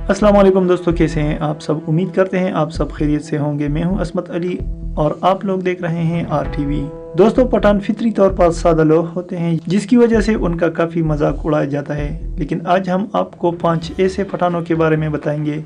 अस्सलाम वालेकुम दोस्तों, कैसे हैं आप सब। उम्मीद करते हैं आप सब खैरियत से होंगे। मैं हूं असमत अली और आप लोग देख रहे हैं RTV। दोस्तों, पठान फितरी तौर पर सादा लोग होते हैं जिसकी वजह से उनका काफ़ी मजाक उड़ाया जाता है। लेकिन आज हम आपको 5 ऐसे पठानों के बारे में बताएंगे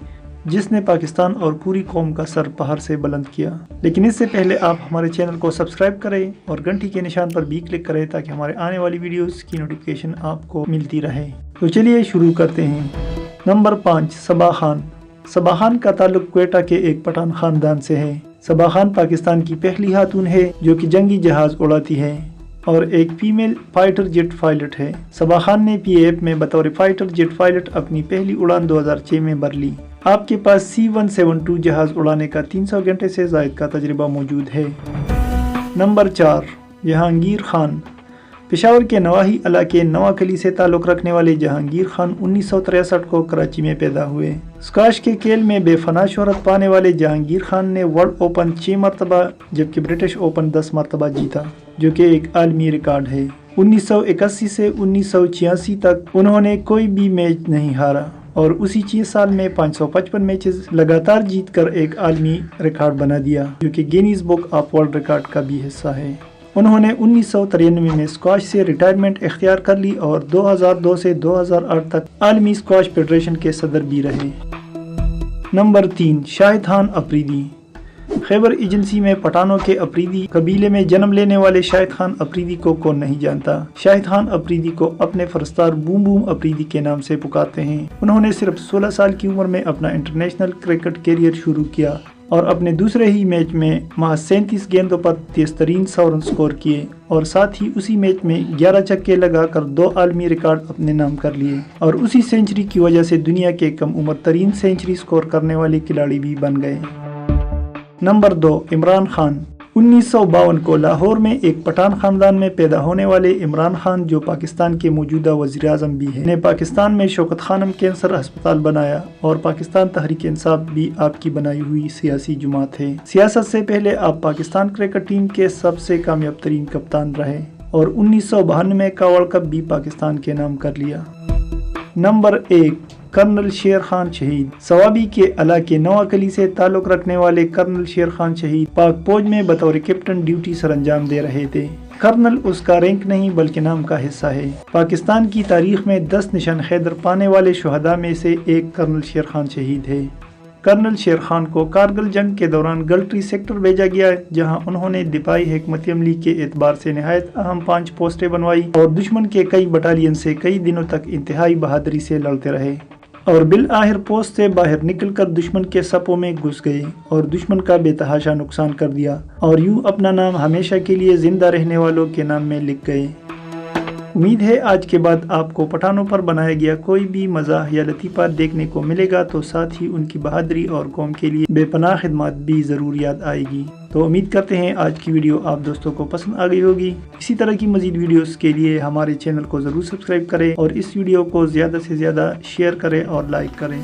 जिसने पाकिस्तान और पूरी कौम का सर पहाड़ से बुलंद किया। लेकिन इससे पहले आप हमारे चैनल को सब्सक्राइब करें और घंटी के निशान पर भी क्लिक करें ताकि हमारे आने वाली वीडियोस की नोटिफिकेशन आपको मिलती रहे। तो चलिए शुरू करते हैं। नंबर 5, सबा खान। सबा खान का ताल्लुक क्वेटा के एक पठान खानदान से है। सबा खान पाकिस्तान की पहली खातून है जो कि जंगी जहाज उड़ाती है और एक फीमेल फाइटर जेट पायलट है। सबा खान ने PAF में बतौर फाइटर जेट पायलट अपनी पहली उड़ान 2006 में भर ली। आपके पास C-172 जहाज उड़ाने का 300 घंटे से ज़ायद का तजर्बा मौजूद है। नंबर 4, जहांगीर खान। पेशावर के नवाही इलाके नवाकली से ताल्लुक़ रखने वाले जहांगीर खान 1963 को कराची में पैदा हुए। स्क्वाश के खेल में बेफना शोहरत पाने वाले जहांगीर खान ने वर्ल्ड ओपन 6 मरतबा जबकि ब्रिटिश ओपन 10 मरतबा जीता, जो कि एक आलमी रिकॉर्ड है। 1981 से 1986 तक उन्होंने कोई भी मैच नहीं हारा और उसी 6 साल में 555 मैचेस लगातार जीतकर एक आलमी रिकॉर्ड बना दिया, जो कि Guinness book of world record का भी हिस्सा है। उन्होंने 1993 में स्क्वाश से रिटायरमेंट इख्तियार कर ली और 2002 से 2008 तक आलमी स्क्वाश फेडरेशन के सदर भी रहे। नंबर 3, शाहिद खान अफरीदी। खैबर एजेंसी में पठानों के अफरीदी कबीले में जन्म लेने वाले शाहिद खान अफरीदी को कौन नहीं जानता। शाहिद खान अफरीदी को अपने फरस्तार बूम बूम अफरीदी के नाम से पुकारते हैं। उन्होंने सिर्फ 16 साल की उम्र में अपना इंटरनेशनल क्रिकेट कैरियर शुरू किया और अपने दूसरे ही मैच में महज 37 गेंदों पर 23 तरीन 100 रन स्कोर किए और साथ ही उसी मैच में 11 छक्के लगाकर 2 आलमी रिकॉर्ड अपने नाम कर लिए और उसी सेंचुरी की वजह से दुनिया के कम उम्र तरीन सेंचुरी स्कोर करने वाले खिलाड़ी भी बन गए। नंबर 2, इमरान खान। 1952 को लाहौर में एक पठान खानदान में पैदा होने वाले इमरान खान, जो पाकिस्तान के मौजूदा वज़ीर आज़म भी है, ने पाकिस्तान में शौकत खानम कैंसर अस्पताल बनाया और पाकिस्तान तहरीक इंसाफ भी आपकी बनाई हुई सियासी जमात है। सियासत से पहले आप पाकिस्तान क्रिकेट टीम के सबसे कामयाब तरीन कप्तान रहे और 1992 का वर्ल्ड कप भी पाकिस्तान के नाम कर लिया। नंबर 1, कर्नल शेर खान शहीद। सवाबी के इलाके नवाकली से ताल्लुक़ रखने वाले कर्नल शेर खान शहीद पाक फौज में बतौर कैप्टन ड्यूटी सर अंजाम दे रहे थे। कर्नल उसका रैंक नहीं बल्कि नाम का हिस्सा है। पाकिस्तान की तारीख में 10 निशान खैदर पाने वाले शुहदा में से एक कर्नल शेर खान शहीद है। कर्नल शेर खान को कारगिल जंग के दौरान गलट्री सेक्टर भेजा गया, जहां उन्होंने दिफाई हिकमत अमली के एतबार से नहायत अहम 5 पोस्टें बनवाई और दुश्मन के कई बटालियन से कई दिनों तक इंतहाई बहादुरी से लड़ते रहे और बिल आखिर पोस्ट से बाहर निकलकर दुश्मन के सपों में घुस गए और दुश्मन का बेतहाशा नुकसान कर दिया और यूं अपना नाम हमेशा के लिए जिंदा रहने वालों के नाम में लिख गए। उम्मीद है आज के बाद आपको पठानों पर बनाया गया कोई भी मज़ाह या लतीफ़ा देखने को मिलेगा, तो साथ ही उनकी बहादुरी और कौम के लिए बेपनाह खिदमत भी ज़रूर याद आएगी। तो उम्मीद करते हैं आज की वीडियो आप दोस्तों को पसंद आ गई होगी। इसी तरह की मज़ीद वीडियोस के लिए हमारे चैनल को ज़रूर सब्सक्राइब करें और इस वीडियो को ज़्यादा से ज़्यादा शेयर करें और लाइक करें।